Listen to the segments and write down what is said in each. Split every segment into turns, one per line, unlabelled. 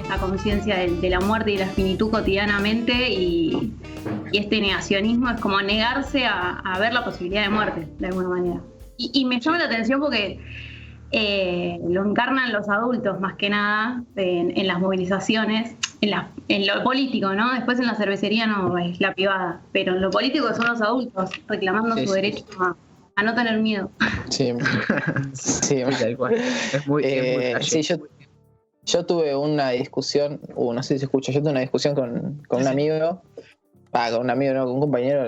la conciencia de la muerte y de la finitud cotidianamente, y este negacionismo es como negarse a ver la posibilidad de muerte, de alguna manera. Y me llama la atención porque lo encarnan los adultos más que nada en las movilizaciones, en lo político, ¿no? Después en la cervecería no, es la privada, pero en lo político son los adultos reclamando su derecho a no tener miedo.
Sí, sí, tal cual.
Es muy
sí, yo tuve una discusión, no sé si se escucha, yo tuve una discusión con un amigo, con un compañero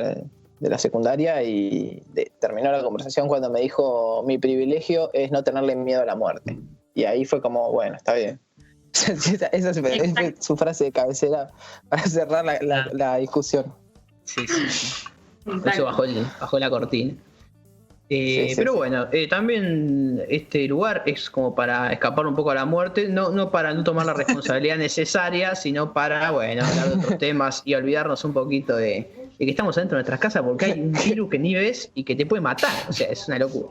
de la secundaria, y terminó la conversación cuando me dijo: mi privilegio es no tenerle miedo a la muerte. Y ahí fue como, bueno, está bien. Esa fue su frase de cabecera para cerrar la discusión.
Sí. Eso bajó la cortina. Pero bueno, también este lugar es como para escapar un poco a la muerte, no para no tomar la responsabilidad necesaria, sino para, bueno, hablar de otros temas y olvidarnos un poquito de que estamos dentro de nuestras casas, porque hay un virus que ni ves y que te puede matar. O sea, es una locura.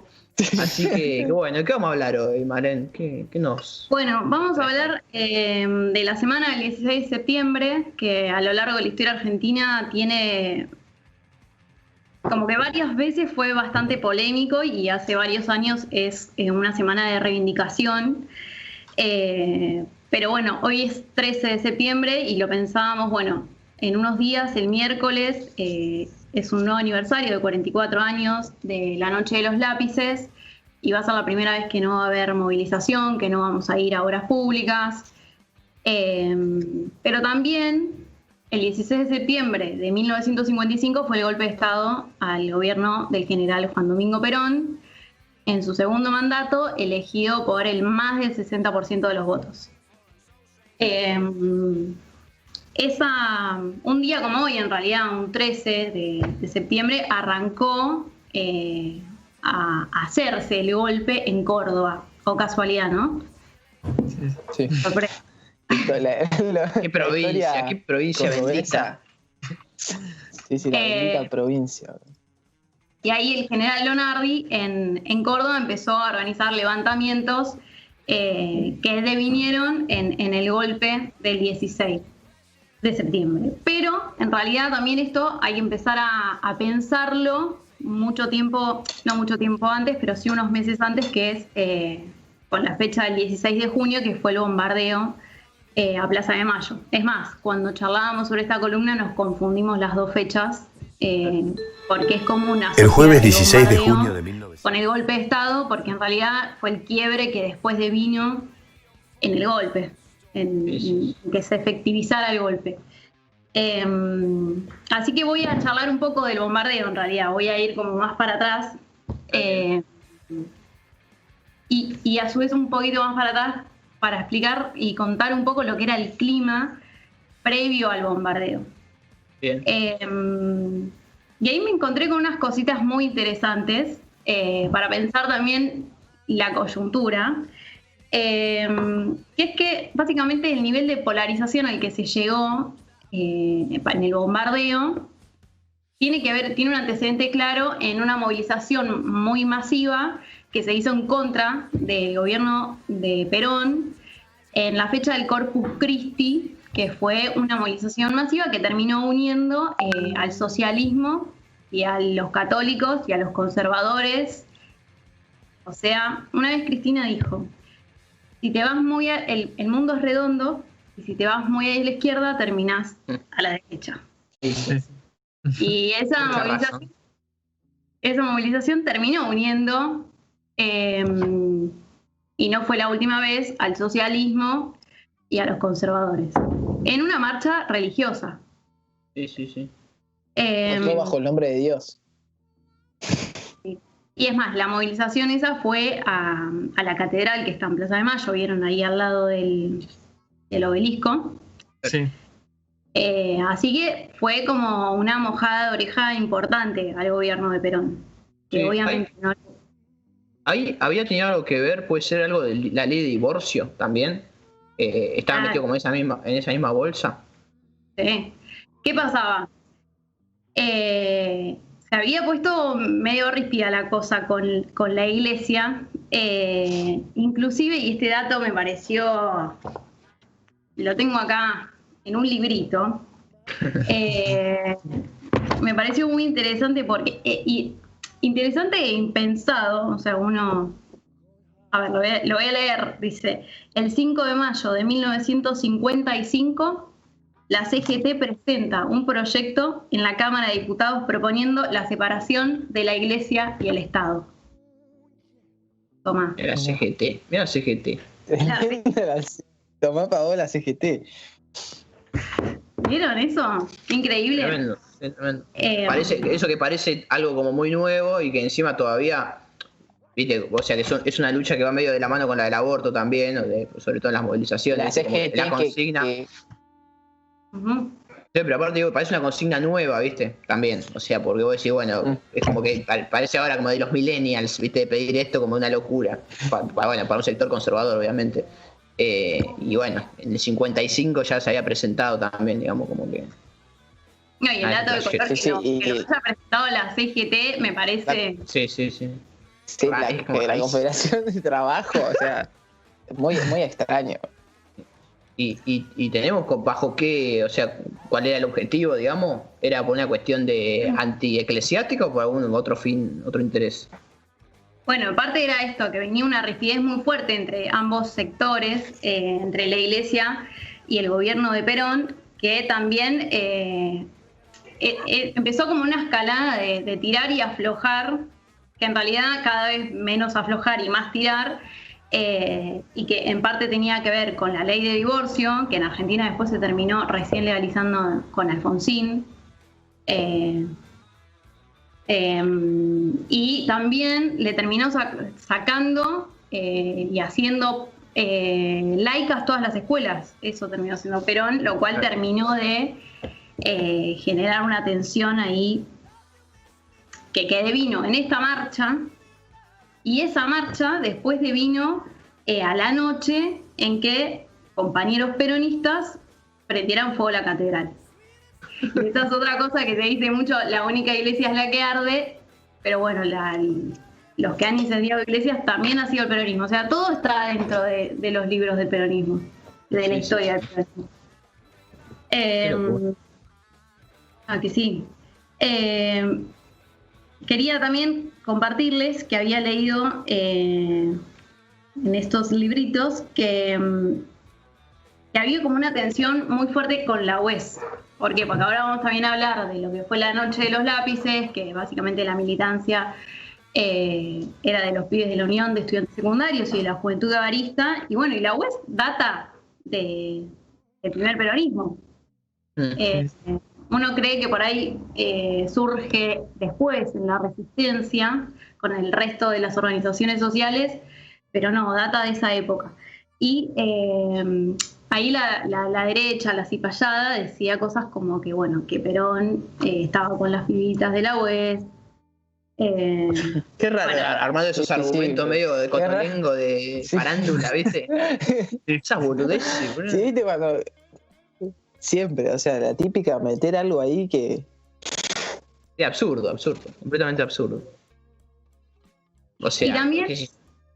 Así que bueno, ¿qué vamos a hablar hoy, Maren? ¿Qué nos...?
Bueno, vamos a hablar de la semana del 16 de septiembre, que a lo largo de la historia argentina tiene... como que varias veces fue bastante polémico, y hace varios años es una semana de reivindicación. Pero bueno, hoy es 13 de septiembre y lo pensábamos, bueno, en unos días, el miércoles, es un nuevo aniversario de 44 años de la Noche de los Lápices, y va a ser la primera vez que no va a haber movilización, que no vamos a ir a obras públicas. Pero también el 16 de septiembre de 1955 fue el golpe de Estado al gobierno del general Juan Domingo Perón, en su segundo mandato, elegido por el más del 60% de los votos. Un día como hoy, en realidad un 13 de septiembre, arrancó a hacerse el golpe en Córdoba. O casualidad, ¿no?
Sí.
Qué provincia bendita.
Sí, la bendita provincia.
Y ahí el general Lonardi en Córdoba empezó a organizar levantamientos que devinieron en el golpe del 16 de septiembre. Pero en realidad también esto hay que empezar a pensarlo no mucho tiempo antes, pero sí unos meses antes, que es con la fecha del 16 de junio, que fue el bombardeo a Plaza de Mayo. Es más, cuando charlábamos sobre esta columna nos confundimos las dos fechas, porque es como una...
El jueves 16 de junio de 1900.
Con el golpe de Estado, porque en realidad fue el quiebre que después devino en el golpe, en que se efectivizara el golpe. Así que voy a charlar un poco del bombardeo, en realidad. Voy a ir como más para atrás. Y a su vez un poquito más para atrás para explicar y contar un poco lo que era el clima previo al bombardeo.
Bien.
Y ahí me encontré con unas cositas muy interesantes para pensar también la coyuntura, que es que básicamente el nivel de polarización al que se llegó en el bombardeo tiene un antecedente claro en una movilización muy masiva que se hizo en contra del gobierno de Perón en la fecha del Corpus Christi, que fue una movilización masiva que terminó uniendo al socialismo y a los católicos y a los conservadores. O sea, una vez Cristina dijo: si te vas muy el mundo es redondo, y si te vas muy a la izquierda terminás a la derecha. Y esa movilización terminó uniendo, y no fue la última vez, al socialismo y a los conservadores, en una marcha religiosa.
Sí.
Todo bajo el nombre de Dios.
Y es más, la movilización esa fue a la catedral que está en Plaza de Mayo, vieron ahí al lado del obelisco.
Sí.
Así que fue como una mojada de oreja importante al gobierno de Perón, que obviamente no...
Ahí había tenido algo que ver, puede ser algo de la ley de divorcio también. Estaba metido como en esa misma bolsa.
Sí. ¿Qué pasaba? Se había puesto medio ríspida la cosa con la iglesia, inclusive, y este dato me pareció lo tengo acá en un librito, me pareció muy interesante porque interesante e impensado, o sea, uno, a ver, lo voy a leer, dice, el 5 de mayo de 1955, la CGT presenta un proyecto en la Cámara de Diputados proponiendo la separación de la Iglesia y el Estado. Tomá.
Mira la CGT, mira la CGT.
Tomá pagó la CGT.
¿Vieron eso? Increíble.
Tremendo, tremendo. Eso que parece algo como muy nuevo y que encima todavía, viste, o sea que es una lucha que va medio de la mano con la del aborto también, sobre todo en las movilizaciones.
La CGT
la consigna.
Uh-huh.
Sí, pero aparte digo, parece una consigna nueva, ¿viste? También, o sea, porque vos decís, bueno, es como que parece ahora como de los millennials, ¿viste? De pedir esto como una locura. Para un sector conservador, obviamente. Y bueno, en el 55 ya se había presentado también, digamos, como que...
No, y el dato de color que lo haya presentado la CGT me parece...
Sí.
Sí, la Confederación de Trabajo, o sea, muy extraño.
Y tenemos bajo qué, o sea, cuál era el objetivo, digamos, ¿era por una cuestión de anti-eclesiástica o por algún otro fin, otro interés?
Bueno, en parte era esto, que venía una rigidez muy fuerte entre ambos sectores, entre la Iglesia y el gobierno de Perón, que también empezó como una escalada de tirar y aflojar, que en realidad cada vez menos aflojar y más tirar, y que en parte tenía que ver con la ley de divorcio, que en Argentina después se terminó recién legalizando con Alfonsín. Y también le terminó sacando y haciendo laicas todas las escuelas. Eso terminó siendo Perón, lo cual terminó de generar una tensión ahí que devino en esta marcha. Y esa marcha después devino a la noche en que compañeros peronistas prendieran fuego a la catedral. Y esta es otra cosa que se dice mucho, la única iglesia es la que arde, pero bueno, los que han incendiado iglesias también ha sido el peronismo. O sea, todo está dentro de los libros del peronismo, de la historia del peronismo. Que sí. Quería también compartirles que había leído en estos libritos que había como una tensión muy fuerte con la UES. ¿Por qué? Porque ahora vamos también a hablar de lo que fue la noche de los lápices, que básicamente la militancia era de los pibes de la Unión de Estudiantes Secundarios y de la Juventud Gabarista. Y bueno, y la UES data del primer peronismo. Uno cree que por ahí surge después en la resistencia con el resto de las organizaciones sociales, pero no, data de esa época. Y ahí la derecha, la cipayada, decía cosas como que, bueno, que Perón estaba con las pibitas de la UES.
Qué raro, bueno, armando esos argumentos medio de cotolengo, de farándula, ¿viste? Esas boludeces.
Sí, ¿viste? Cuando... Siempre, o sea, la típica meter algo ahí que...
Sí, absurdo, completamente absurdo. O sea,
y también...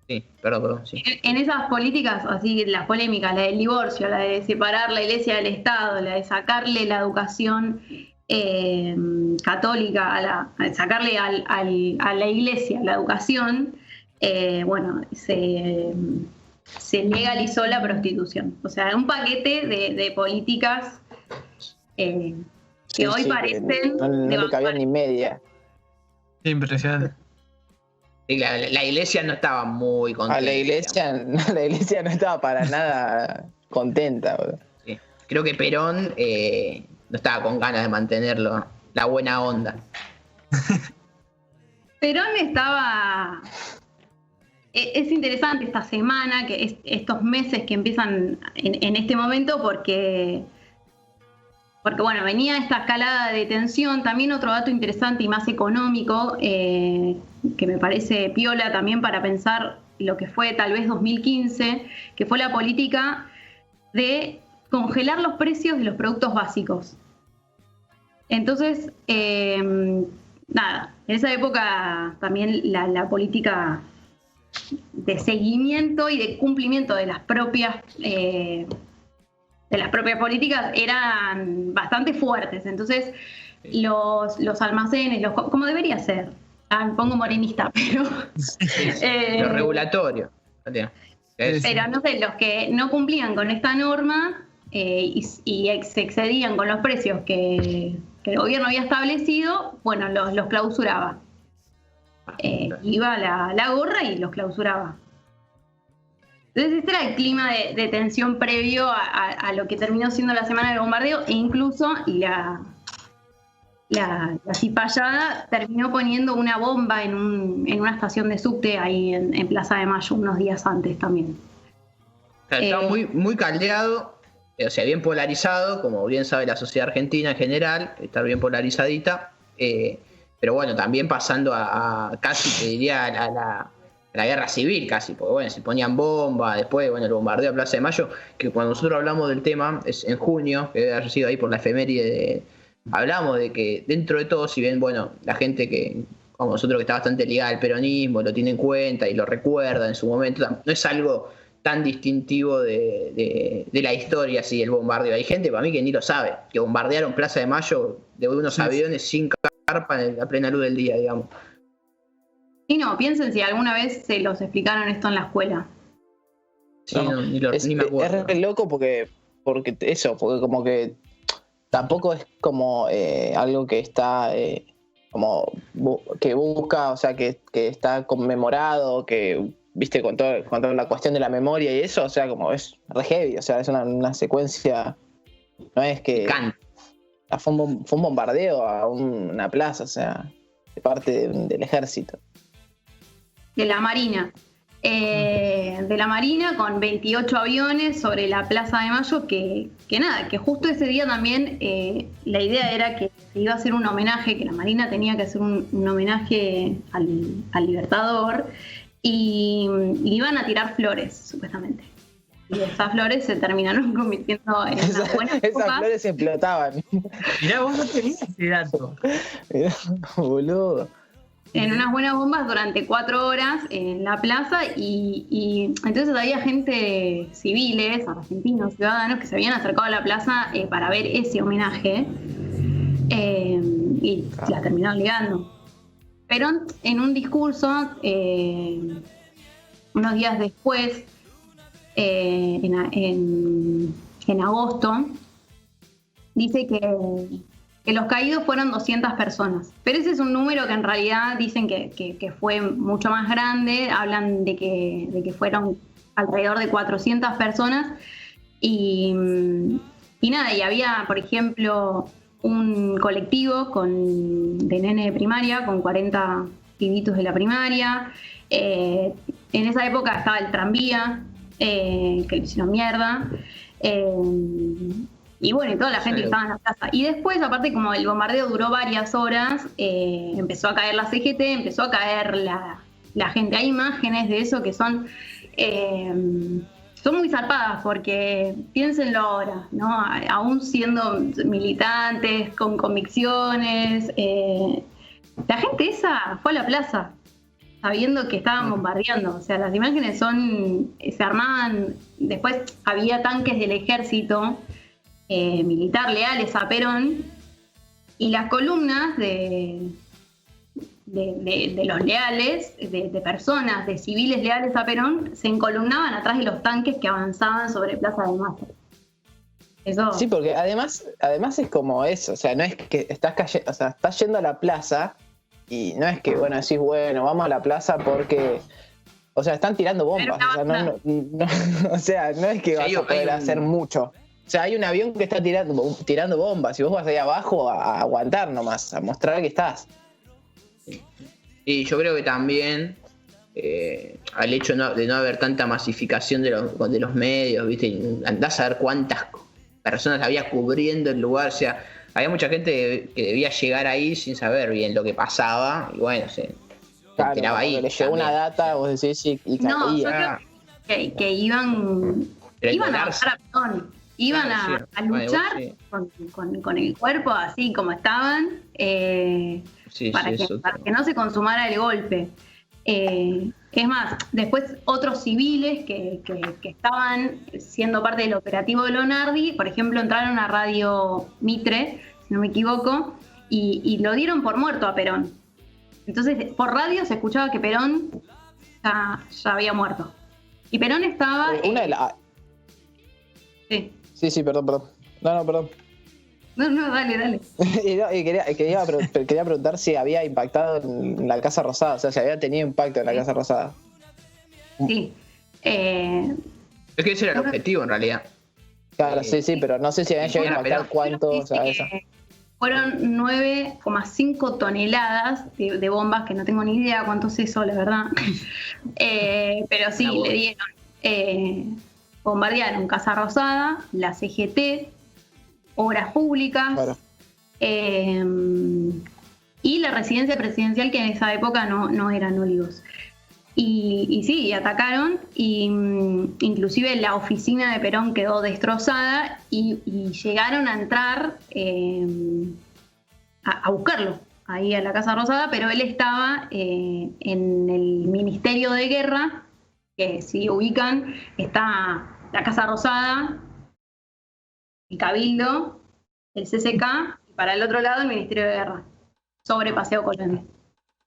Sí, perdón, sí.
En esas políticas, así, las polémicas, la del divorcio, la de separar la iglesia del Estado, la de sacarle la educación católica, sacarle a la iglesia la educación, bueno, se legalizó la prostitución. O sea, un paquete de políticas que hoy parecen...
No le cabía ni media.
Impresionante.
Sí, la iglesia no estaba muy contenta.
La iglesia no estaba para nada contenta.
Sí. Creo que Perón no estaba con ganas de mantenerlo, la buena onda.
Perón estaba... Es interesante esta semana, que estos meses que empiezan en este momento, porque bueno, venía esta escalada de tensión. También otro dato interesante y más económico, que me parece piola también para pensar lo que fue tal vez 2015, que fue la política de congelar los precios de los productos básicos. Entonces, nada, en esa época también la política de seguimiento y de cumplimiento de las propias las propias políticas eran bastante fuertes. Entonces, los almacenes, como debería ser, me pongo morenista, pero...
lo regulatorio.
Pero no sé, los que no cumplían con esta norma y se excedían con los precios que el gobierno había establecido, bueno, los clausuraba. Iba la gorra y los clausuraba. Entonces este era el clima de tensión previo a lo que terminó siendo la semana del bombardeo, e incluso la cipayada terminó poniendo una bomba en una estación de subte ahí en Plaza de Mayo unos días antes también.
Estaba muy caldeado, o sea, bien polarizado, como bien sabe la sociedad argentina en general, estar bien polarizadita, pero bueno, también pasando a casi, te diría, a la guerra civil casi, porque bueno, se ponían bombas, después, bueno, el bombardeo a Plaza de Mayo, que cuando nosotros hablamos del tema, es en junio, que debe haber sido ahí por la efeméride hablamos de que dentro de todo, si bien, bueno, la gente que, como nosotros, que está bastante ligada al peronismo, lo tiene en cuenta y lo recuerda en su momento, no es algo tan distintivo de la historia, así, el bombardeo. Hay gente, para mí, que ni lo sabe, que bombardearon Plaza de Mayo de unos aviones sin carpa a plena luz del día, digamos.
Y no, piensen si alguna vez se los explicaron esto en la escuela.
Sí, ni me acuerdo.
Es re loco porque como que tampoco es como algo que está como que busca, o sea, que está conmemorado, que viste con toda la cuestión de la memoria y eso, o sea, como es re heavy, o sea, es una secuencia, no es que fue un bombardeo a una plaza, o sea, de parte del ejército.
De la Marina. Con 28 aviones sobre la Plaza de Mayo, que justo ese día también la idea era que se iba a hacer un homenaje, que la Marina tenía que hacer un homenaje al Libertador, y iban a tirar flores, supuestamente. Y esas flores se terminaron convirtiendo en unas buenas
esas
copas.
flores explotaban.
Mirá, vos no tenías ese dato.
Mirá, boludo.
En unas buenas bombas durante 4 horas en la plaza, y entonces había gente, civiles, argentinos, ciudadanos, que se habían acercado a la plaza para ver ese homenaje, y la terminaron ligando. Perón, en un discurso, unos días después, en agosto, dice que los caídos fueron 200 personas. Pero ese es un número que en realidad dicen que fue mucho más grande. Hablan de que fueron alrededor de 400 personas. Y nada, y había, por ejemplo, un colectivo de nene de primaria, con 40 pibitos de la primaria. En esa época estaba el tranvía, que lo hicieron mierda. Y bueno, y toda la gente que estaba en la plaza. Y después, aparte, como el bombardeo duró varias horas, empezó a caer la CGT, empezó a caer la gente. Hay imágenes de eso que son muy zarpadas, porque piénsenlo ahora, ¿no? Aún siendo militantes, con convicciones, la gente esa fue a la plaza sabiendo que estaban bombardeando. O sea, las imágenes se armaban. Después había tanques del ejército militar leales a Perón, y las columnas de los leales, de personas, de civiles leales a Perón, se encolumnaban atrás de los tanques que avanzaban sobre Plaza de Mayo. Eso.
Sí, porque además es como eso, o sea, no es que estás yendo a la plaza y no es que, bueno, decís, bueno, vamos a la plaza porque, o sea, están tirando bombas, o sea, no es que vas a poder hacer mucho. O sea, hay un avión que está tirando bombas y vos vas ahí abajo a aguantar nomás, a mostrar que estás.
Y yo creo que también al hecho de no haber tanta masificación de los medios, ¿viste? Andás a ver cuántas personas había cubriendo el lugar, o sea, había mucha gente que debía llegar ahí sin saber bien lo que pasaba, y bueno, se enteraba ahí.
Le llegó una data, vos decís, y caía.
No, yo creo que iban a bajar a Perón. Iban a luchar con el cuerpo así como estaban, para que no se consumara el golpe. Es más, después otros civiles que estaban siendo parte del operativo de Lonardi, por ejemplo, entraron a Radio Mitre, si no me equivoco, y lo dieron por muerto a Perón. Entonces, por radio se escuchaba que Perón ya había muerto. Y Perón estaba...
Sí, perdón. No, perdón.
No, dale.
Quería preguntar si había impactado en la Casa Rosada, o sea, si había tenido impacto en la Casa Rosada.
Sí.
Es que ese era el objetivo, en realidad.
Claro, sí, pero no sé si habían llegado a impactar cuánto, o sea, eso.
Fueron 9,5 toneladas de bombas, que no tengo ni idea cuánto es eso, la verdad. Pero sí, le dieron... bombardearon Casa Rosada, la CGT, Obras Públicas,
claro.
Y la residencia presidencial, que en esa época no eran Olivos. Y sí, atacaron, y inclusive la oficina de Perón quedó destrozada, y llegaron a entrar a buscarlo ahí a la Casa Rosada, pero él estaba en el Ministerio de Guerra, que si ubican, está la Casa Rosada, el Cabildo, el CCK, y para el otro lado el Ministerio de Guerra, sobre Paseo Collende.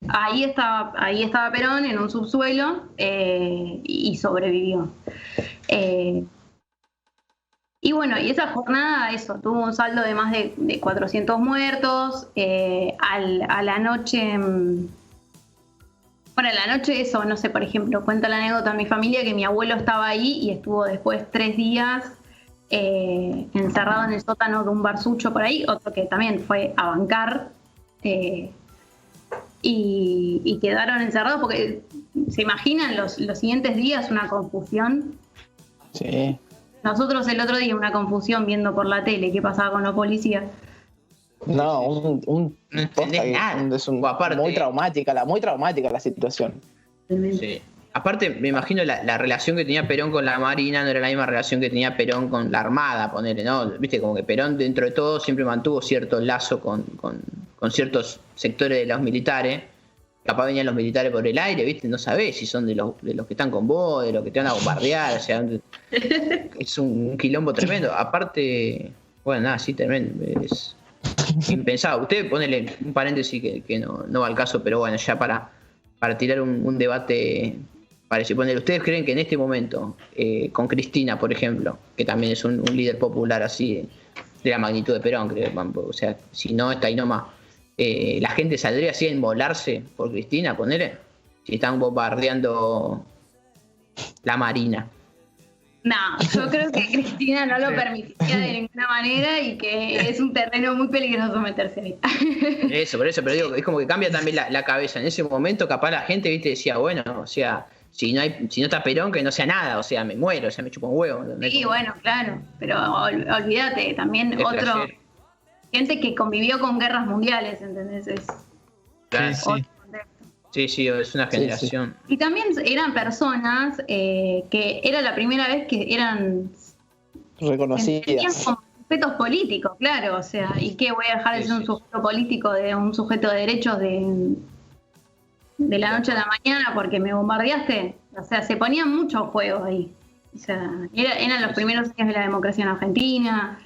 Ahí estaba Perón en un subsuelo, y sobrevivió. Y bueno, y esa jornada, tuvo un saldo de más de 400 muertos. A la noche... Bueno, la noche eso, no sé, por ejemplo, cuenta la anécdota de mi familia que mi abuelo estaba ahí y estuvo después 3 días encerrado en el sótano de un barsucho por ahí, otro que también fue a bancar, y quedaron encerrados porque se imaginan los siguientes días una confusión.
Sí.
Nosotros el otro día una confusión viendo por la tele qué pasaba con los policías.
No,
no entendés nada.
Es muy traumática la situación.
Sí. Aparte, me imagino la relación que tenía Perón con la Marina no era la misma relación que tenía Perón con la Armada, ponele, ¿no? Viste, como que Perón, dentro de todo, siempre mantuvo cierto lazo con ciertos sectores de los militares. Capaz venían los militares por el aire, ¿viste? No sabés si son de los que están con vos, de los que te van a bombardear, o sea, es un quilombo tremendo. Aparte, bueno, nada, sí, tremendo, es impensado. Usted ponele un paréntesis que no va al caso, pero bueno, ya para tirar un debate parecido. Ponele, ¿ustedes creen que en este momento, con Cristina, por ejemplo, que también es un líder popular así, de la magnitud de Perón, creo, o sea, si no está ahí nomás, la gente saldría así a inmolarse por Cristina, ponele, si están bombardeando la Marina?
No, yo creo que Cristina no lo permitiría de ninguna manera y que es un terreno muy peligroso meterse ahí.
Por eso, pero digo, es como que cambia también la cabeza. En ese momento capaz la gente, viste, decía, bueno, o sea, si no está Perón, que no sea nada, o sea, me muero, o sea, me chupo un huevo.
Sí, bueno, claro, pero olvídate, también gente que convivió con guerras mundiales, ¿entendés?
Sí, es una generación.
Sí. Y también eran personas que era la primera vez que eran
reconocidas
como sujetos políticos, claro, o sea, ¿y qué voy a dejar de ser un sujeto político de un sujeto de derechos de la noche a la mañana porque me bombardeaste? O sea, se ponían mucho en juego ahí. O sea, eran los primeros años de la democracia en Argentina.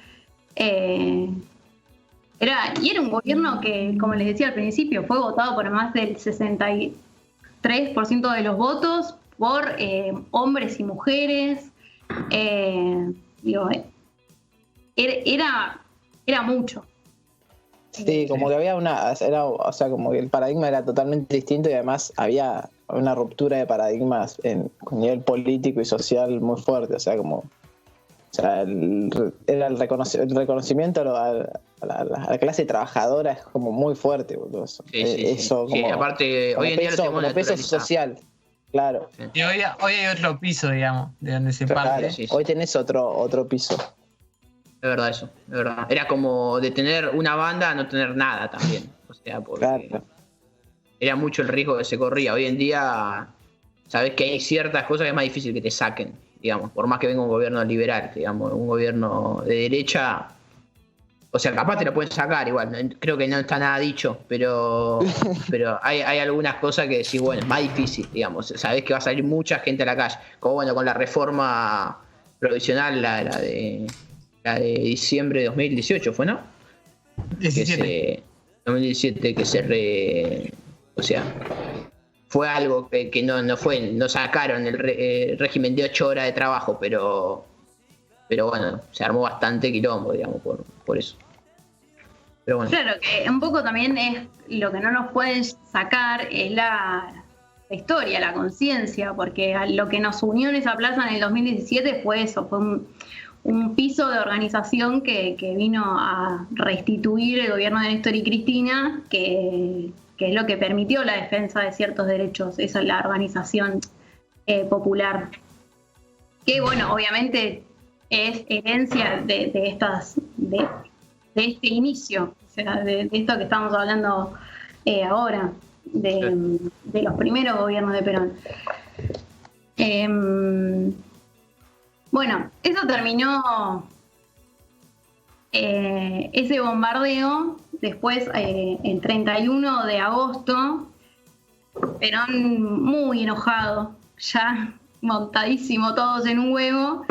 Era un gobierno que, como les decía al principio, fue votado por más del 63% de los votos por hombres y mujeres. Era mucho.
Sí, como que había o sea, como que el paradigma era totalmente distinto y además había una ruptura de paradigmas con nivel político y social muy fuerte, o sea, era el reconocimiento a la clase trabajadora es como muy fuerte, boludo. Eso como,
aparte, hoy en día
como peso social, claro.
Sí. Y hoy hay otro piso, digamos, de donde se parte.
Hoy tenés otro piso.
Es verdad eso, es verdad. Era como de tener una banda a no tener nada también. O sea, porque era mucho el riesgo que se corría. Hoy en día, sabés que hay ciertas cosas que es más difícil que te saquen, digamos, por más que venga un gobierno liberal, digamos, un gobierno de derecha, O sea, capaz te lo pueden sacar igual, creo que no está nada dicho, pero hay algunas cosas que decís, bueno, es más difícil, digamos. Sabés que va a salir mucha gente a la calle. Como bueno, con la reforma provisional, la de diciembre de 2018, ¿fue, no? 2017, o sea, fue algo que no sacaron el régimen de 8 horas de trabajo, pero bueno, se armó bastante quilombo, digamos, por eso. Pero bueno.
Claro, que un poco también es lo que no nos pueden sacar es la historia, la conciencia, porque lo que nos unió en esa plaza en el 2017 fue eso, fue un piso de organización que vino a restituir el gobierno de Néstor y Cristina, que es lo que permitió la defensa de ciertos derechos, esa es la organización popular. Que bueno, obviamente es herencia de este inicio, o sea, de esto que estamos hablando ahora, de los primeros gobiernos de Perón. Bueno, eso terminó ese bombardeo. Después, el 31 de agosto, Perón, muy enojado, ya montadísimo todos en un huevo,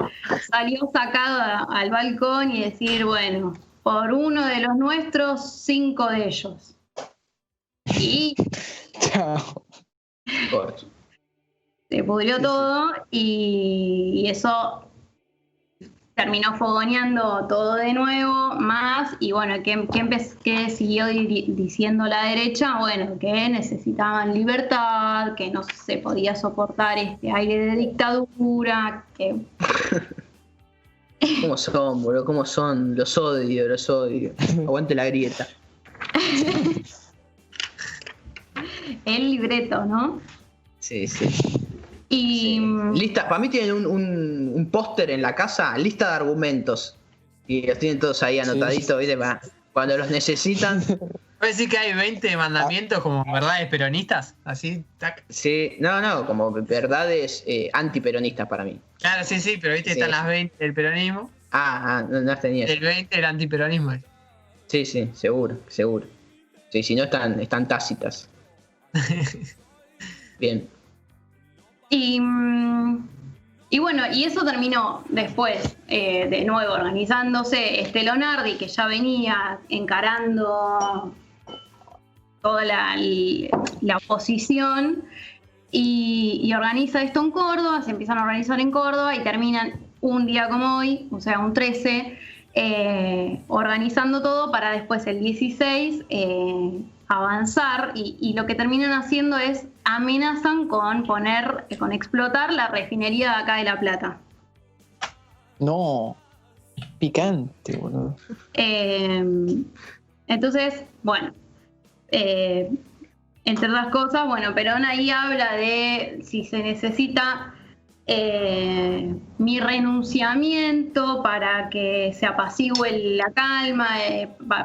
salió sacado al balcón y decir, bueno, por uno de los nuestros, 5 de ellos. Y se pudrió todo y eso terminó fogoneando todo de nuevo, más, y bueno, ¿qué siguió diciendo la derecha? Bueno, que necesitaban libertad, que no se podía soportar este aire de dictadura, que...
¿Cómo son, boludo? ¿Cómo son? Los odio. Aguante la grieta.
El libreto, ¿no?
Sí.
Y
lista, para mí tienen un póster en la casa, lista de argumentos. Y los tienen todos ahí anotaditos, ¿viste? Cuando los necesitan.
¿Puedes decir que hay 20 mandamientos como verdades peronistas? Así, tac.
Sí, no, como verdades antiperonistas para mí.
Claro, sí, pero viste, están las 20 del peronismo.
No las tenía.
El 20 del antiperonismo.
Sí, seguro. Sí, si no están tácitas. Bien.
Y bueno, y eso terminó después, de nuevo organizándose Lonardi, que ya venía encarando toda la oposición, y organiza esto en Córdoba, se empiezan a organizar en Córdoba y terminan un día como hoy, o sea, un 13, organizando todo para después el 16 avanzar, y lo que terminan haciendo es amenazan con explotar la refinería de acá de La Plata.
No, picante, boludo.
Entonces, bueno, entre otras cosas, bueno, Perón ahí habla de si se necesita mi renunciamiento para que se apacigüe la calma,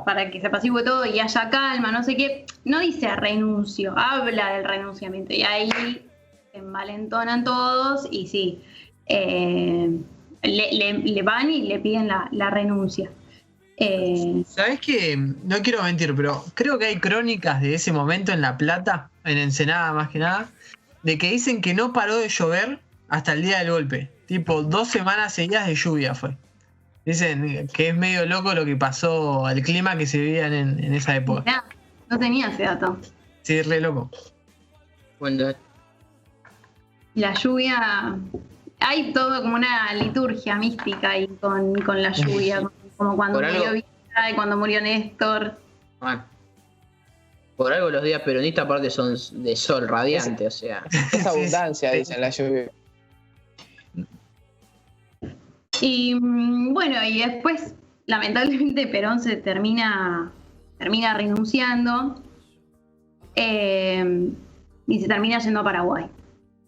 para que se apacigüe todo y haya calma, no sé qué. No dice renuncio, habla del renunciamiento. Y ahí se envalentonan todos y sí, le van y le piden la renuncia.
¿Sabés qué? No quiero mentir, pero creo que hay crónicas de ese momento en La Plata, en Ensenada más que nada, de que dicen que no paró de llover hasta el día del golpe. Tipo, 2 semanas seguidas de lluvia fue. Dicen que es medio loco lo que pasó, el clima que se vivía en esa época.
Mirá, no tenía ese dato.
Sí, re loco.
Bueno,
La lluvia, hay todo como una liturgia mística ahí con la lluvia, como cuando murió Villa y cuando murió Néstor.
Por algo los días peronistas aparte son de sol radiante, o sea.
Esa abundancia, dicen la lluvia.
Y bueno, y después, lamentablemente, Perón se termina renunciando y se termina yendo a Paraguay.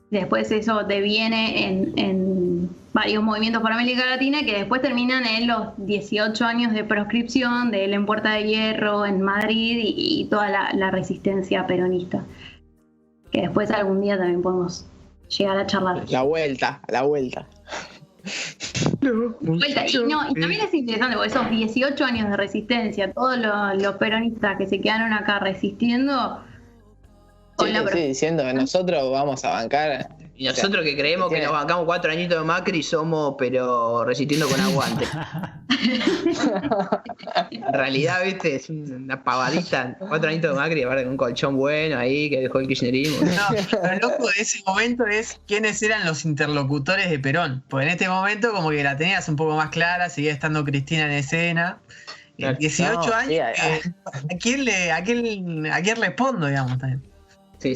Después eso deviene en varios movimientos por América Latina que después terminan en los 18 años de proscripción de él en Puerta de Hierro, en Madrid y toda la resistencia peronista. Que después algún día también podemos llegar a charlar.
La vuelta.
Vuelta. Y también es interesante, porque esos 18 años de resistencia, todos los peronistas que se quedaron acá resistiendo.
Sí, diciendo que nosotros vamos a bancar.
Y nosotros que creemos que nos bancamos 4 añitos de Macri somos, pero resistiendo con aguante. En realidad, viste, es una pavadita. 4 añitos de Macri, aparte con un colchón bueno ahí que dejó el kirchnerismo.
No, lo loco de ese momento es quiénes eran los interlocutores de Perón. Porque en este momento como que la tenías un poco más clara, seguía estando Cristina en escena. 18 años, ¿a quién respondo, digamos, también?
Sí.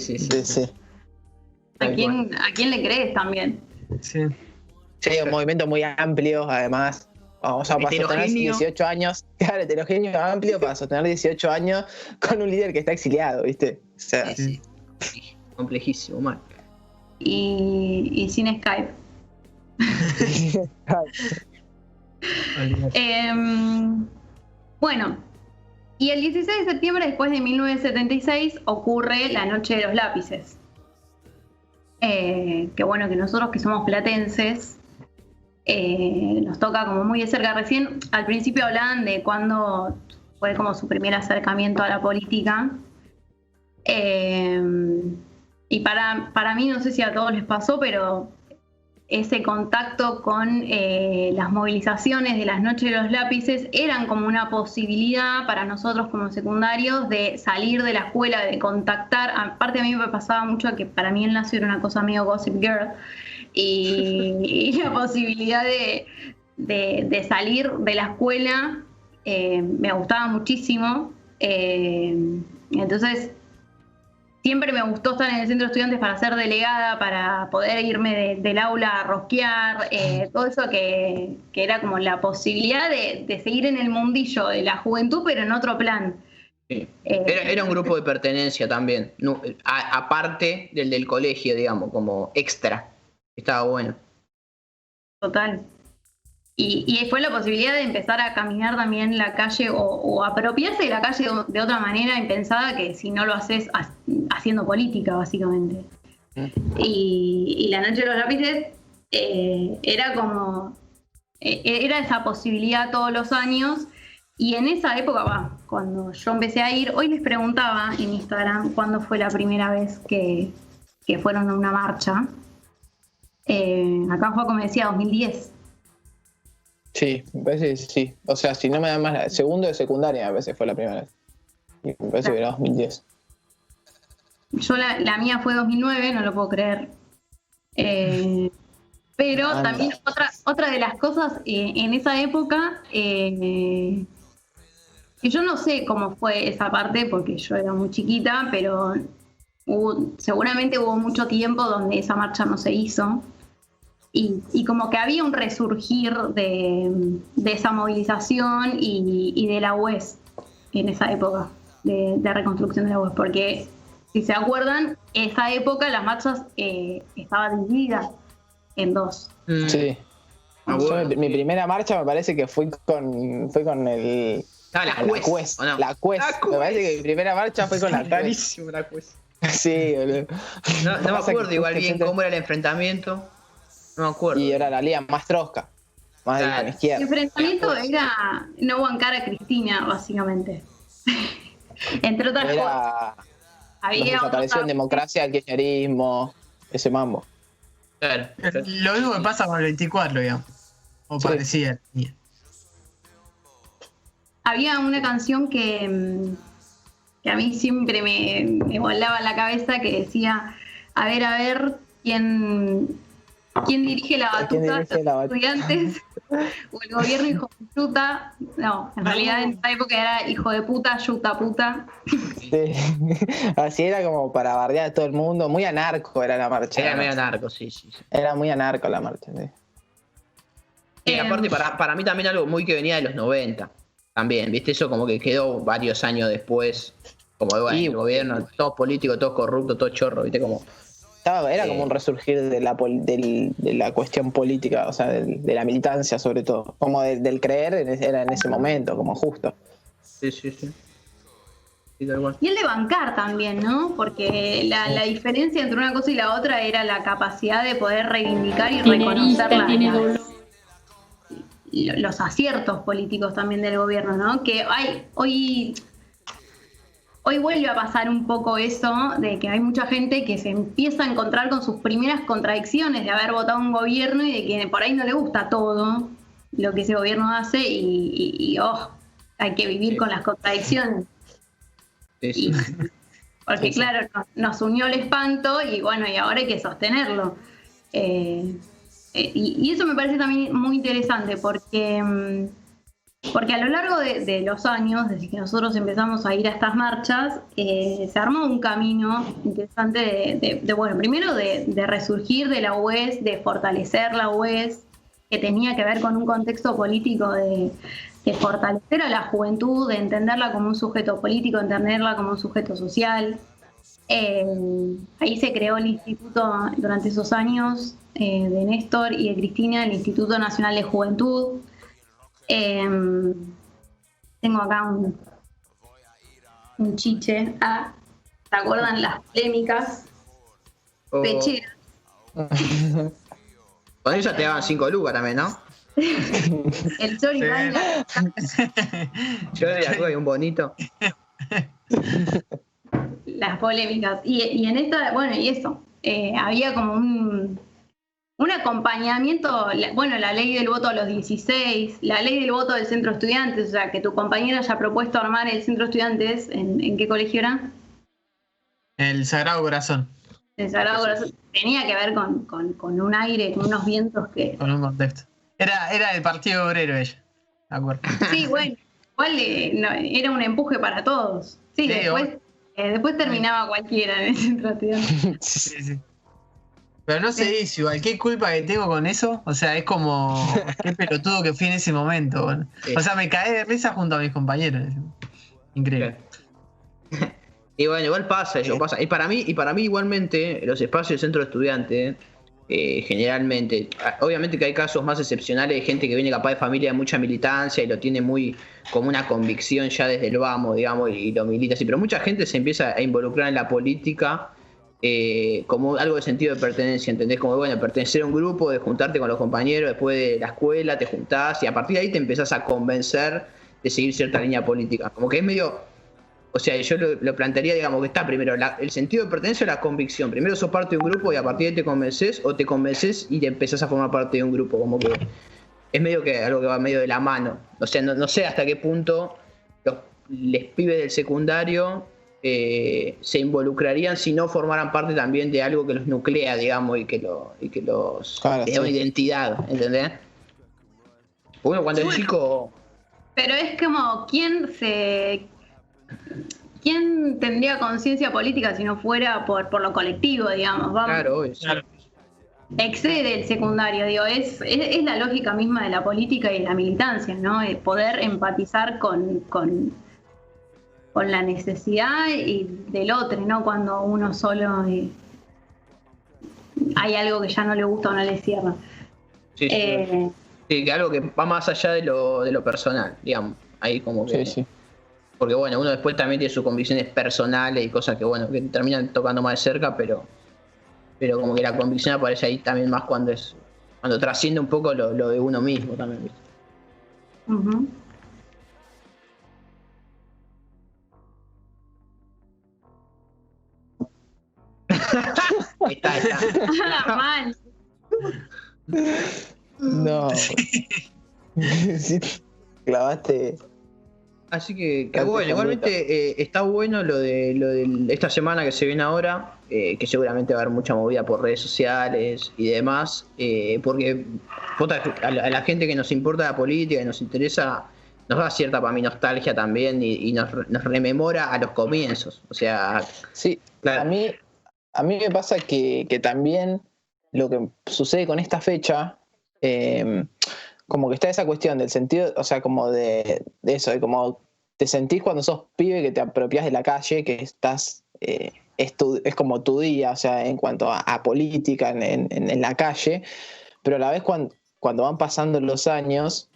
¿A quién le crees también?
Sí,
un movimiento muy amplio, además. Vamos a sostener 18 años. Claro, heterogéneo amplio para sostener 18 años con un líder que está exiliado, ¿viste? O sea,
sí. Complejísimo, mal.
Y sin Skype. Bueno, y el 16 de septiembre, después de 1976, ocurre la Noche de los Lápices. Que bueno, que nosotros que somos platenses, nos toca como muy de cerca. Recién al principio hablaban de cuando fue como su primer acercamiento a la política. Y para mí, no sé si a todos les pasó, pero ese contacto con las movilizaciones de las Noches de los Lápices eran como una posibilidad para nosotros como secundarios de salir de la escuela, de contactar. Aparte a mí me pasaba mucho que para mí el nazi era una cosa medio Gossip Girl, y la posibilidad de salir de la escuela me gustaba muchísimo. Entonces siempre me gustó estar en el centro de estudiantes para ser delegada, para poder irme del aula a rosquear, todo eso que era como la posibilidad de seguir en el mundillo de la juventud, pero en otro plan.
Sí. Era un grupo de pertenencia también, aparte del colegio, digamos, como extra. Estaba bueno.
Total. Y fue la posibilidad de empezar a caminar también la calle o apropiarse de la calle de otra manera impensada que si no lo haces haciendo política, básicamente. Y la Noche de los Lápices era como... era esa posibilidad todos los años. Y en esa época, cuando yo empecé a ir, hoy les preguntaba en Instagram cuándo fue la primera vez que fueron a una marcha. Acá fue, como decía, 2010.
Sí, me parece que sí. O sea, si no me dan más, segundo de secundaria me parece que fue la primera vez. Y me parece que era 2010.
Yo la mía fue 2009, no lo puedo creer. Pero también otra de las cosas en esa época, que yo no sé cómo fue esa parte, porque yo era muy chiquita, pero seguramente hubo mucho tiempo donde esa marcha no se hizo. Y como que había un resurgir de esa movilización y de la UES en esa época, de reconstrucción de la UES, porque si se acuerdan, esa época las marchas estaban divididas en dos.
Sí. Mi primera marcha me parece que fue con el...
la Quest.
La Quest. Me parece que mi primera marcha fue con la Quest.
Rarísimo la Quest.
Sí, boludo.
No me acuerdo igual bien cómo era el enfrentamiento. No me acuerdo.
Y era la liga más trosca, más de la izquierda.
El enfrentamiento era no bancar a Cristina, básicamente. Entre otras cosas.
Había desapareció en democracia, el kirchnerismo, ese mambo.
Claro.
Lo mismo que pasa con el 24, digamos. O sí. Parecía.
Había una canción que a mí siempre me volaba en la cabeza, que decía, a ver, ¿quién dirige la batuta? ¿Los estudiantes? ¿O el gobierno hijo de puta? No, en realidad en esa época era hijo de puta, yuta puta.
Sí. Así era como para bardear a todo el mundo. Muy anarco era la marcha.
Era medio anarco, sí.
Era muy anarco la marcha, sí.
Y aparte para mí también algo muy que venía de los 90. También, ¿viste? Eso como que quedó varios años después. Como el gobierno, todos políticos, todos corruptos, todos chorros, ¿viste? Como...
Era como un resurgir de la cuestión política, o sea, de la militancia sobre todo. Como del creer era en ese momento, como justo.
Sí.
Y el de bancar también, ¿no? Porque la diferencia entre una cosa y la otra era la capacidad de poder reivindicar y reconocer los aciertos políticos también del gobierno, ¿no? Que hoy vuelve a pasar un poco eso de que hay mucha gente que se empieza a encontrar con sus primeras contradicciones de haber votado un gobierno y de que por ahí no le gusta todo lo que ese gobierno hace y hay que vivir con las contradicciones.
Sí.
Porque claro, nos unió el espanto y bueno, y ahora hay que sostenerlo. Y eso me parece también muy interesante porque a lo largo de los años, desde que nosotros empezamos a ir a estas marchas, se armó un camino interesante bueno, primero de resurgir de la UES, de fortalecer la UES, que tenía que ver con un contexto político de fortalecer a la juventud, de entenderla como un sujeto político, entenderla como un sujeto social. Ahí se creó el instituto durante esos años de Néstor y de Cristina, el Instituto Nacional de Juventud. Tengo acá un chiche. ¿Se acuerdan las polémicas? Pecheras.
Con eso te daban 5 lucas también, ¿no?
El choripán.
Yo de algo y un bonito.
Las polémicas. Y en esta, bueno, y eso. Había como un acompañamiento, bueno, la ley del voto a los 16, la ley del voto del centro estudiantes, o sea, que tu compañera haya propuesto armar el centro estudiantes, ¿en qué colegio era?
El Sagrado Corazón.
El Sagrado Corazón. Tenía que ver con un aire, con unos vientos que...
Con un contexto. Era del Partido Obrero ella, ¿de acuerdo?
Sí, bueno, igual era un empuje para todos. Sí, después terminaba cualquiera en el centro estudiantes.
Sí. Pero no se dice igual, ¿qué culpa que tengo con eso? O sea, es como qué pelotudo que fui en ese momento. Bueno. O sea, me caí de risa junto a mis compañeros. Increíble.
Y bueno, igual pasa eso, pasa. Y para mí igualmente, los espacios del centro de estudiantes, generalmente, obviamente que hay casos más excepcionales de gente que viene capaz de familia de mucha militancia y lo tiene muy como una convicción ya desde el vamos, digamos, y lo milita así. Pero mucha gente se empieza a involucrar en la política como algo de sentido de pertenencia, ¿entendés? Como, bueno, pertenecer a un grupo, de juntarte con los compañeros después de la escuela, te juntás y a partir de ahí te empezás a convencer de seguir cierta línea política. Como que es medio, o sea, yo lo plantearía, digamos, que está primero el sentido de pertenencia o la convicción. Primero sos parte de un grupo y a partir de ahí te convences y te empezás a formar parte de un grupo. Como que es medio que algo que va medio de la mano. O sea, no sé hasta qué punto les pibes del secundario se involucrarían si no formaran parte también de algo que los nuclea, digamos, y que los
claro,
dé una identidad, ¿entendés? Bueno, cuando es chico...
Pero es como, ¿quién tendría conciencia política si no fuera por lo colectivo, digamos? Vamos.
Claro, claro.
Excede el secundario, digo, es la lógica misma de la política y la militancia, ¿no? Poder empatizar con la necesidad y del otro, ¿no? Cuando uno solo hay algo que ya no le gusta o no le cierra.
Sí, sí, que algo que va más allá de lo personal, digamos. Ahí como que... Sí. Porque bueno, uno después también tiene sus convicciones personales y cosas que bueno, que terminan tocando más de cerca, pero como que la convicción aparece ahí también más cuando trasciende un poco lo de uno mismo también, ¿viste? Uh-huh. Ahí está.
Mal.
No. Sí, clavaste.
Así que bueno, igualmente está bueno lo de esta semana que se viene ahora, que seguramente va a haber mucha movida por redes sociales y demás, porque a la gente que nos importa la política y nos interesa, nos da cierta para mí nostalgia también y nos rememora a los comienzos. O sea,
sí, claro. A mí me pasa que también lo que sucede con esta fecha, como que está esa cuestión del sentido, o sea, como de eso, de como te sentís cuando sos pibe que te apropias de la calle, que estás, es como tu día, o sea, en cuanto a política en la calle, pero a la vez cuando van pasando los años,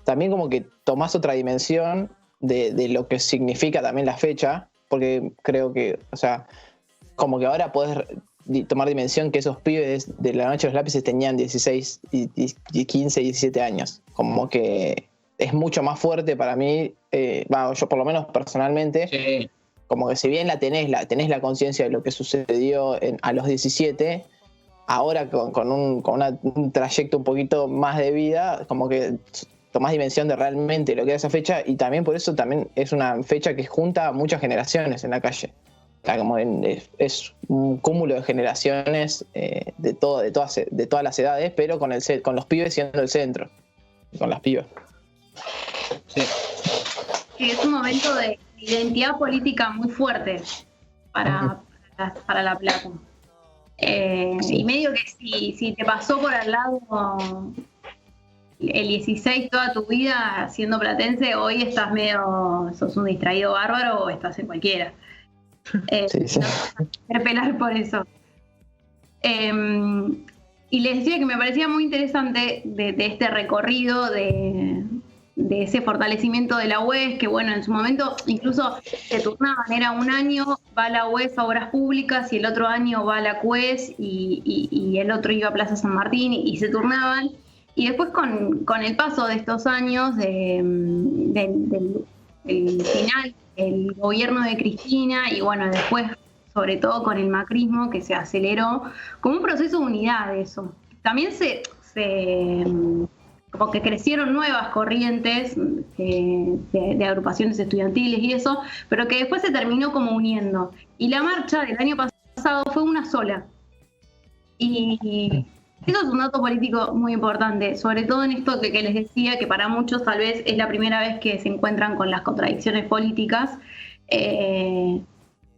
también como que tomás otra dimensión de lo que significa también la fecha, porque creo que, o sea, como que ahora podés tomar dimensión que esos pibes de la noche de los lápices tenían 16, y 15, 17 años. Como que es mucho más fuerte para mí, yo por lo menos personalmente,
Sí.
como que si bien tenés la conciencia de lo que sucedió a los 17, ahora con un trayecto un poquito más de vida, como que tomás dimensión de realmente lo que era esa fecha, y también por eso también es una fecha que junta a muchas generaciones en la calle. O sea, como es un cúmulo de generaciones de todas las edades, pero con los pibes siendo el centro, con las pibas.
Sí.
Sí, es un momento de identidad política muy fuerte para La Plata. Y medio que si te pasó por al lado el 16 toda tu vida siendo platense, hoy estás sos un distraído bárbaro o estás en cualquiera.
Sí.
No te vas a interpelar por eso. Y les decía que me parecía muy interesante de este recorrido de ese fortalecimiento de la UES, que bueno, en su momento incluso se turnaban, era un año va la UES a Obras Públicas y el otro año va la CUES y el otro iba a Plaza San Martín y se turnaban. Y después con el paso de estos años del final del gobierno de Cristina y bueno, después sobre todo con el macrismo que se aceleró, como un proceso de unidad de eso. También como que crecieron nuevas corrientes de agrupaciones estudiantiles y eso, pero que después se terminó como uniendo. Y la marcha del año pasado fue una sola. Y eso es un dato político muy importante, sobre todo en esto que les decía, que para muchos tal vez es la primera vez que se encuentran con las contradicciones políticas.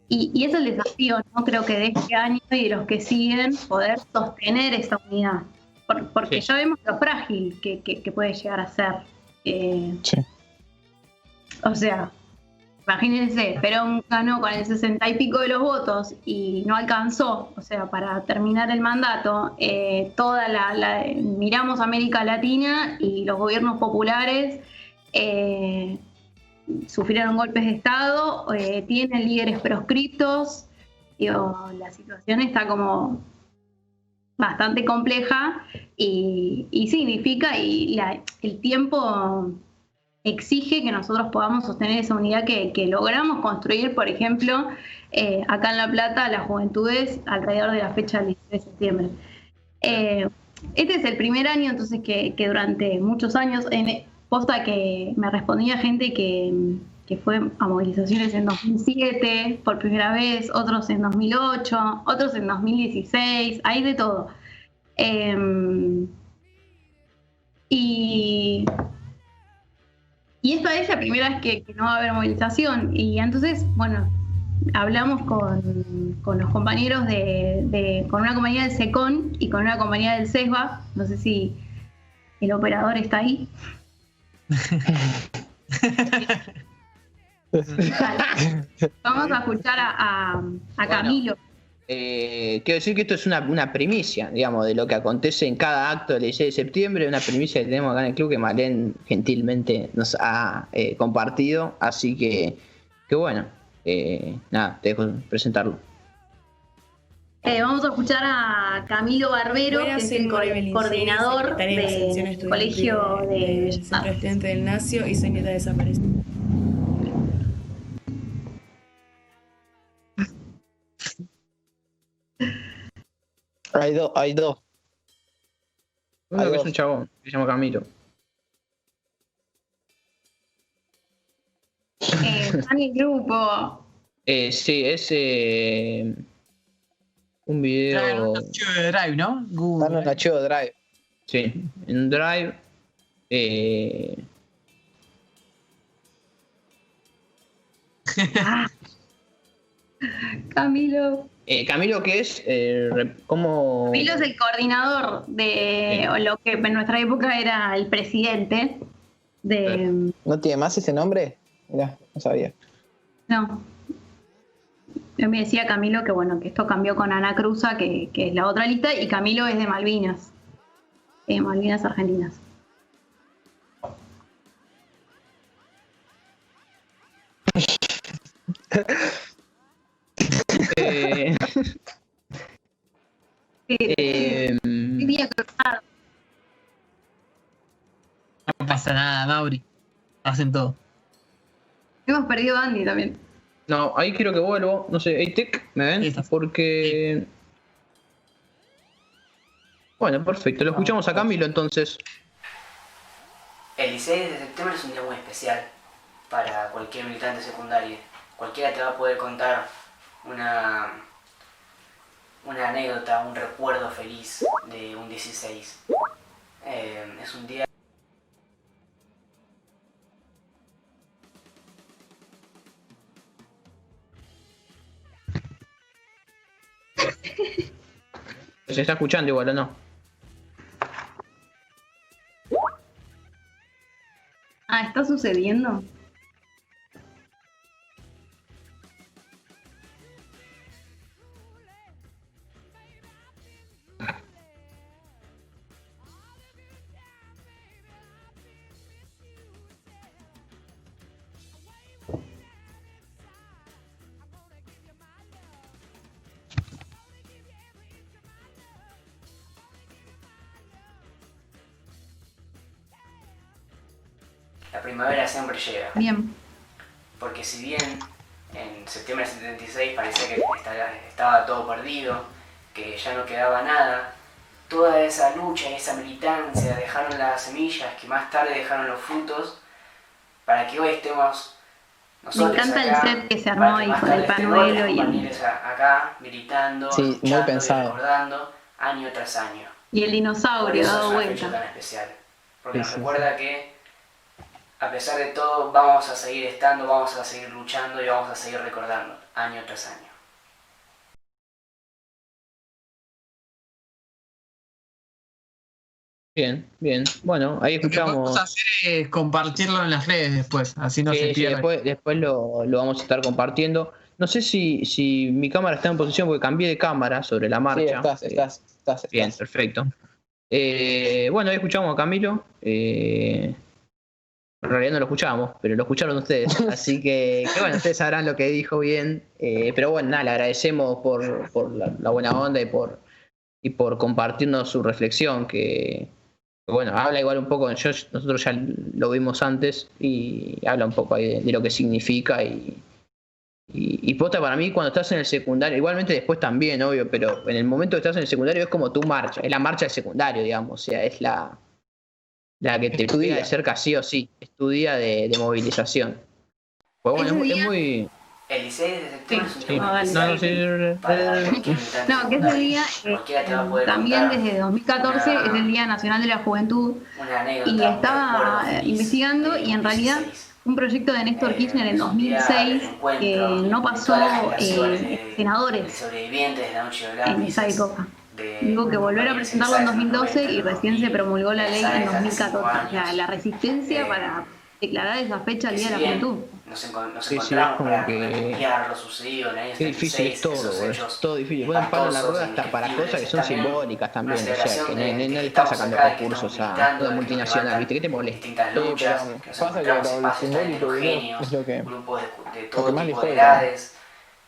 Y es el desafío, ¿no? Creo que de este año y de los que siguen, poder sostener esa unidad. Porque sí, ya vemos lo frágil que puede llegar a ser.
Sí.
O sea, imagínense, Perón ganó con el 60 y pico de los votos y no alcanzó, o sea, para terminar el mandato, miramos América Latina y los gobiernos populares sufrieron golpes de Estado, tienen líderes proscriptos, la situación está como bastante compleja y significa, el tiempo exige que nosotros podamos sostener esa unidad que logramos construir, por ejemplo, acá en La Plata, las juventudes alrededor de la fecha del 16 de septiembre. Este es el primer año, entonces, que durante muchos años, posta que me respondía gente que fue a movilizaciones en 2007 por primera vez, otros en 2008, otros en 2016, hay de todo. Y esta es la primera vez que no va a haber movilización. Y entonces, bueno, hablamos con los compañeros con una compañía del SECON y con una compañía del CESBA. No sé si el operador está ahí. Vamos a escuchar a Camilo.
Quiero decir que esto es una primicia, digamos, de lo que acontece en cada acto del 16 de septiembre, una primicia que tenemos acá en el club que Marlene gentilmente nos ha compartido, así que bueno, nada, te dejo presentarlo.
Vamos a escuchar a Camilo Barbero, que es el coordinador del colegio de
Centro Estudiante del Nacio y soy nieta desaparecida.
Hay dos.
Uno que es un chabón, que se llama Camilo.
Está en el grupo.
Sí, es un video.
Está en un archivo de Drive, ¿no?
Está en un archivo de Drive.
Sí, en Drive.
Camilo.
Camilo, ¿qué es? ¿Cómo?
Camilo es el coordinador de lo que en nuestra época era el presidente de...
¿No tiene más ese nombre? Mirá, no sabía.
No. Yo me decía Camilo que bueno, que esto cambió con Ana Cruza, que es la otra lista, y Camilo es de Malvinas. Malvinas Argentinas. Vivía cruzado.
No pasa nada, Mauri. Hacen todo.
Hemos perdido a Andy también.
No, ahí quiero que vuelvo. No sé, Eitek, ¿me ven? Porque... Bueno, perfecto. Lo escuchamos a Camilo entonces.
El 16 de septiembre es un día muy especial para cualquier militante secundario. Cualquiera te va a poder contar una anécdota, un recuerdo feliz de un 16. Es un día...
¿Se está escuchando igual o no?
Ah, ¿está sucediendo?
La primavera siempre llega.
Bien.
Porque si bien en septiembre del 76 parecía que estaba todo perdido, que ya no quedaba nada, toda esa lucha y esa militancia dejaron las semillas que más tarde dejaron los frutos para que hoy estemos nosotros.
Me encanta
acá,
el set que se armó ahí con el panuelo y
el... acá militando,
sí, muy pensado.
y recordando año tras año.
Y el dinosaurio dado
vuelta. Es una fecha tan especial, porque nos recuerda que a pesar de todo, vamos a seguir estando, vamos a seguir luchando y vamos a seguir recordando, año tras año.
Bien, bien. Bueno, ahí escuchamos.
Lo que vamos a hacer es compartirlo en las redes después, así no se pierde.
Después lo vamos a estar compartiendo. No sé si mi cámara está en posición porque cambié de cámara sobre la marcha.
Sí, estás.
Bien, perfecto. Bueno, ahí escuchamos a Camilo. En realidad no lo escuchamos, pero lo escucharon ustedes. Así que bueno, ustedes sabrán lo que dijo bien. Pero bueno, nada, le agradecemos por la buena onda y por compartirnos su reflexión, que bueno, habla igual un poco, nosotros ya lo vimos antes y habla un poco ahí de lo que significa y posta para mí cuando estás en el secundario, igualmente después también, obvio, pero en el momento que estás en el secundario es como tu marcha, es la marcha del secundario, digamos, o sea, es la que te pega de cerca sí o sí, es tu día de movilización. Pues bueno, es muy...
El 16 de septiembre es un
No, que ese día también desde 2014 es el Día Nacional de la Juventud y estaba investigando y en realidad un proyecto de Néstor Kirchner en 2006 que no pasó senadores en esa época. Digo que volver a presentarlo en 2012 y recién se promulgó la ley en 2014. O sea, la resistencia para declarar esa fecha el Día de la Juventud.
Nos encontramos para remediar lo sucedido en el año 76.
Qué difícil es todo, es todo difícil. Ponen palo en la rueda hasta para cosas que son simbólicas también. O sea, que no le estás sacando recursos a toda multinacional, ¿viste? ¿Qué te molesta?
Pasa que lo simbólico es lo que
grupos de todo tipo de edades,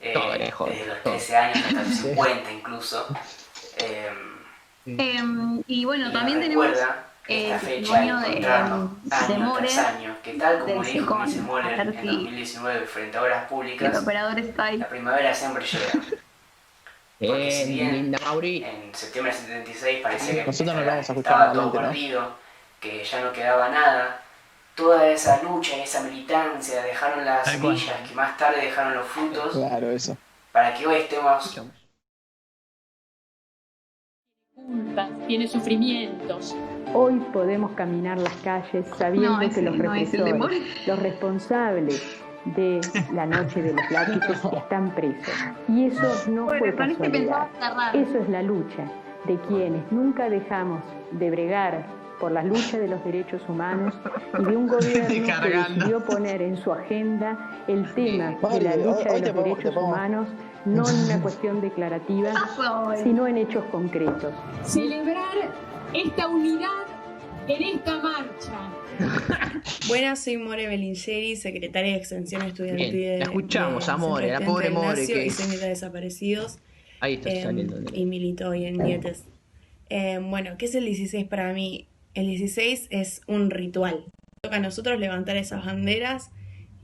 desde los 13 años hasta los 50 incluso.
Y bueno, también tenemos el testimonio de More,
que tal como dijo Mise Moller en 2019 frente a Obras Públicas,
el operador está ahí.
La primavera siempre llega. Porque si bien en septiembre del 76 parecía que
nosotros no lo vamos a escuchar
todo perdido, que ya no quedaba nada, toda esa lucha y esa militancia dejaron las semillas que más tarde dejaron los frutos.
Claro, eso.
Para que hoy estemos...
Tiene sufrimientos.
Hoy podemos caminar las calles sabiendo que los represores, los responsables de la noche de los lápices están presos. Y eso no fue casualidad. Eso es la lucha de quienes nunca dejamos de bregar por la lucha de los derechos humanos y de un gobierno que decidió poner en su agenda el tema de la lucha de los derechos humanos, no en una cuestión declarativa, sino en hechos concretos.
Celebrar esta unidad en esta marcha.
Buenas, soy More Belinceri, secretaria de Extensión Estudiantil.
Bien, la escuchamos a More, la pobre More.
Y Soy Mitad Desaparecidos.
Ahí está saliendo.
Y militó hoy en Dietes. Bueno, ¿qué es el 16 para mí? El 16 es un ritual. Toca a nosotros levantar esas banderas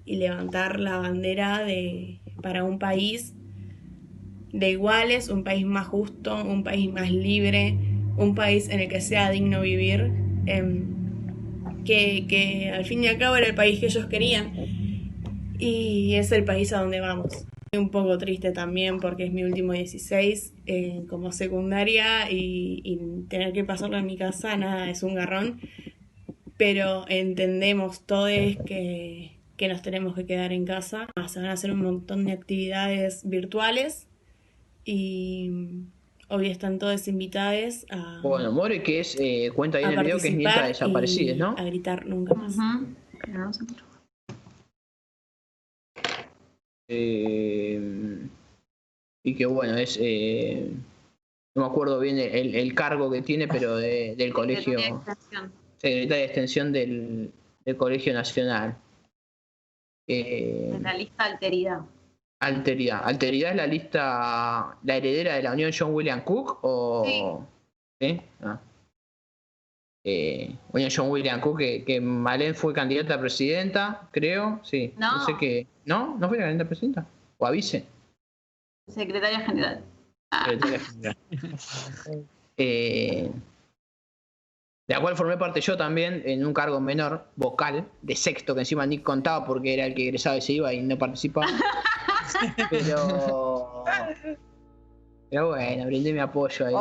y levantar la bandera para un país de iguales, un país más justo, un país más libre, un país en el que sea digno vivir, que al fin y al cabo era el país que ellos querían y es el país a donde vamos. Estoy un poco triste también porque es mi último 16 como secundaria y tener que pasarlo en mi casa, nada, es un garrón, pero entendemos todos que nos tenemos que quedar en casa. Se van a hacer un montón de actividades virtuales y hoy están todos invitados a...
Bueno, More, que es, cuenta ahí en el video que es nieta de desaparecidos, ¿no?
A gritar nunca más.
Y que bueno, es... no me acuerdo bien el cargo que tiene, pero del colegio... Secretaria de Extensión del Colegio Nacional.
En la lista Alteridad.
¿Alteridad es la lista, la heredera de la Unión John William Cook? ¿O sí? Unión John William Cook, que Malén fue candidata a presidenta, creo, sí. No sé qué. ¿No? ¿No fue la candidata a presidenta? ¿O a vice?
Secretaria General.
Secretaria General. De la cual formé parte yo también en un cargo menor, vocal, de sexto, que encima Nick contaba porque era el que egresaba y se iba y no participaba. Pero bueno, brindé mi apoyo ahí.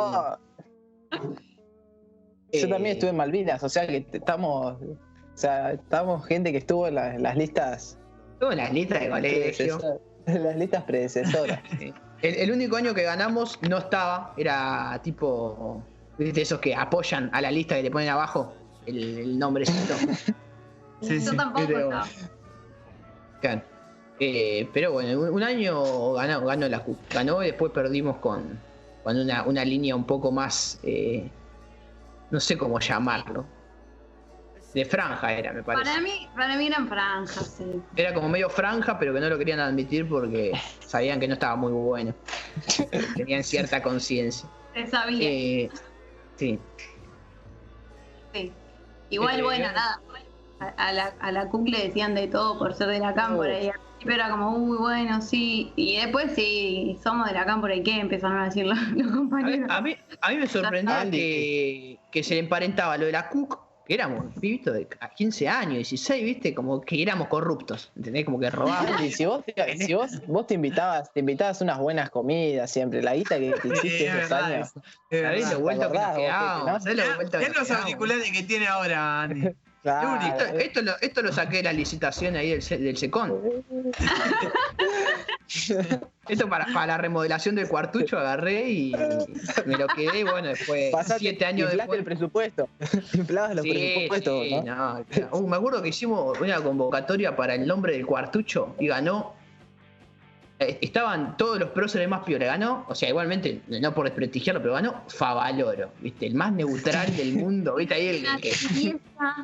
Yo también estuve en Malvinas, o sea que estamos gente que estuvo en las listas.
Estuvo en las listas de colegio.
En las listas predecesoras.
Sí. El único año que ganamos no estaba, era tipo... ¿Viste esos que apoyan a la lista que le ponen abajo el nombrecito?
Sí, yo tampoco estaba.
Claro. Pero bueno, un año ganó la CUP. Ganó y después perdimos con una línea un poco más, no sé cómo llamarlo. De franja era, me parece.
Para mí eran franjas, sí.
Era como medio franja, pero que no lo querían admitir porque sabían que no estaba muy bueno. Tenían cierta conciencia.
Se sabía.
Sí.
Igual, bueno, nada. A la CUC le decían de todo por ser de la Cámpora y al principio era como, uy, bueno, sí. Y después sí, somos de la Cámpora y qué empezaron a decir los compañeros.
A mí me sorprendía que se le emparentaba lo de la CUC, que éramos pibitos de 15 años, 16, ¿viste? Como que éramos corruptos, ¿entendés? Como que robábamos.
Y si vos te invitabas unas buenas comidas siempre, la guita que hiciste esos años.
¿Sabés lo vuelto que nos quedamos?
¿Qué los auriculares que tiene ahora, Andy?
Claro.
Esto lo saqué de la licitación ahí del SECON. Esto para la remodelación del cuartucho agarré y me lo quedé. Bueno, después 7 años después.
El presupuesto. Inflabas los presupuestos,
sí, ¿no? Me acuerdo que hicimos una convocatoria para el nombre del cuartucho y ganó. Estaban todos los próceres más piola, ganó, o sea, igualmente, no por desprestigiarlo, pero ganó Favaloro, ¿viste? El más neutral del mundo, ¿viste? Ahí el que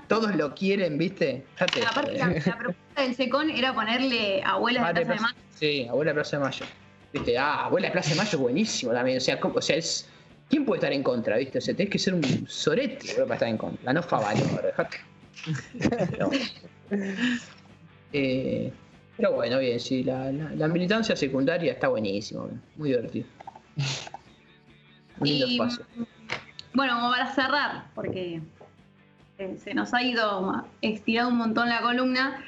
todos lo quieren, ¿viste?
Aparte, la propuesta del SECON era ponerle Abuela de Plaza de Mayo.
Sí, Abuela de Plaza de Mayo. ¿Viste? Abuela de Plaza de Mayo, buenísimo también. O sea, es. ¿Quién puede estar en contra, viste? O sea, tenés que ser un sorete para estar en contra. Ganó Favaloro, dejate. Pero bueno, bien, sí, la militancia secundaria está buenísima, muy divertido. Un lindo espacio.
Bueno, como para cerrar, porque se nos ha estirado un montón la columna,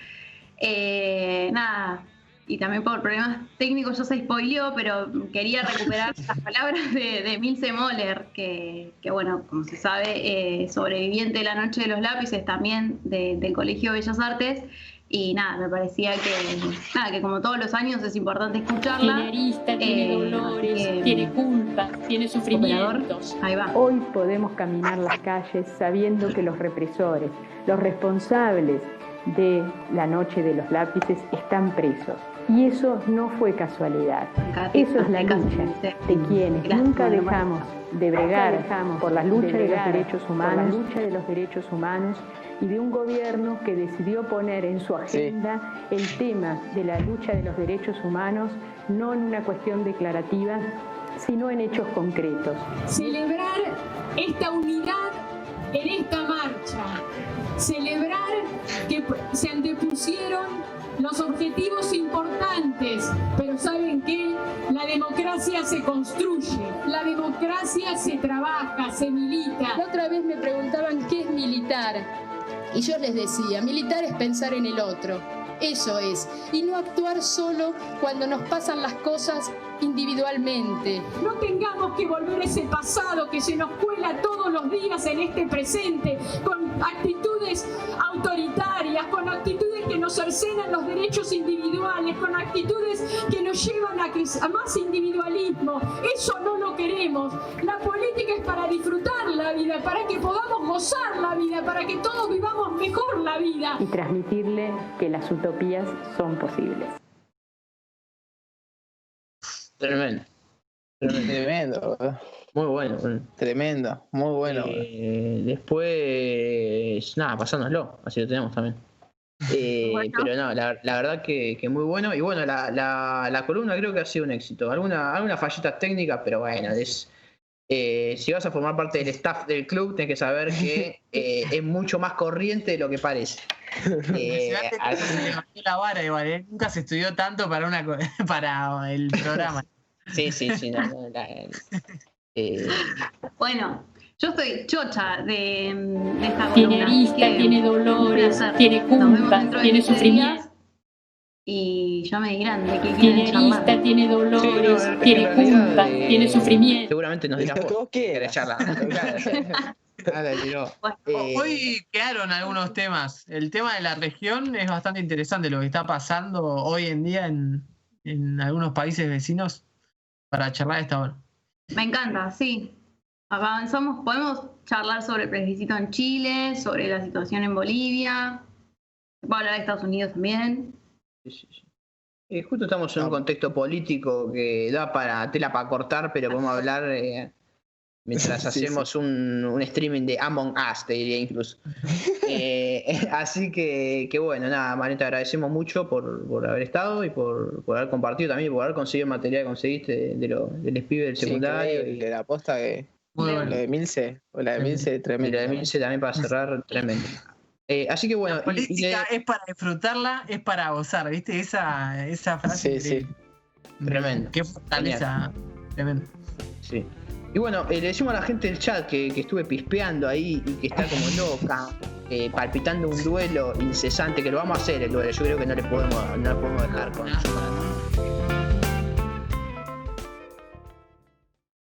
nada, y también por problemas técnicos ya se spoileó, pero quería recuperar las palabras de Milce Moller, que bueno, como se sabe, sobreviviente de la Noche de los Lápices, también del Colegio Bellas Artes. Y nada, me parecía que como todos los años es importante escucharla.
Tiene arista, tiene dolores, tiene culpas, tiene sufrimientos.
Ahí va.
Hoy podemos caminar las calles sabiendo que los represores, los responsables de la Noche de los Lápices están presos. Y eso no fue casualidad. Eso es la lucha de quienes nunca dejamos de bregar por la lucha de los derechos humanos, y de un gobierno que decidió poner en su agenda el tema de la lucha de los derechos humanos, no en una cuestión declarativa, sino en hechos concretos.
Celebrar esta unidad en esta marcha, celebrar que se antepusieron los objetivos importantes, pero ¿saben qué? La democracia se construye, la democracia se trabaja, se milita.
La otra vez me preguntaban qué es militar, y yo les decía, militar es pensar en el otro, eso es, y no actuar solo cuando nos pasan las cosas individualmente.
No tengamos que volver a ese pasado que se nos cuela todos los días en este presente, con actitudes autoritarias, con actitudes que nos cercenan los derechos individuales, con actitudes que nos llevan a más individualismo. Eso no lo queremos. La política es para disfrutar la vida, para que podamos gozar la vida, para que todos vivamos mejor la vida.
Y transmitirle que las utopías son posibles.
Tremendo. Muy bueno.
Tremendo, muy bueno.
Después, nada, pasándonoslo, así lo tenemos también. Bueno. Pero no, la verdad que muy bueno. Y bueno, la columna creo que ha sido un éxito. Alguna fallita técnica, pero bueno, si vas a formar parte del staff del club, tenés que saber que es mucho más corriente de lo que parece.
La vara igual, nunca se estudió tanto para el programa.
Sí.
Bueno, yo estoy chocha de esta columna.
Tiene arista, tiene dolores, tiene culpa, tiene sufrimiento.
Y ya me dirán de qué
tiene arista, tiene dolores, tiene culpa, tiene sufrimiento.
Seguramente nos dirás vos querés charlar.
Hoy quedaron algunos temas. El tema de la región es bastante interesante, lo que está pasando hoy en día en algunos países vecinos, para charlar esta hora.
Me encanta, sí. Avanzamos, podemos charlar sobre el plebiscito en Chile, sobre la situación en Bolivia. Voy a hablar de Estados Unidos también.
Sí. Justo estamos en un contexto político que da tela para cortar, pero podemos hablar mientras hacemos un streaming de Among Us, te diría incluso. Así que bueno, nada, Mariana, te agradecemos mucho por haber estado y por haber compartido también, por haber conseguido el material que conseguiste del pibe del secundario.
Y de la posta que... Bueno. La de Milce, tremendo.
La de Milce también para cerrar, tremendo. Así que bueno.
La política es para disfrutarla, es para gozar, ¿viste? Esa frase.
Sí.
Tremendo.
Qué fortaleza. Tremendo.
Sí. Y bueno, le decimos a la gente del chat que estuve pispeando ahí y que está como loca, palpitando un duelo incesante, que lo vamos a hacer el duelo. Yo creo que no le podemos dejar con eso.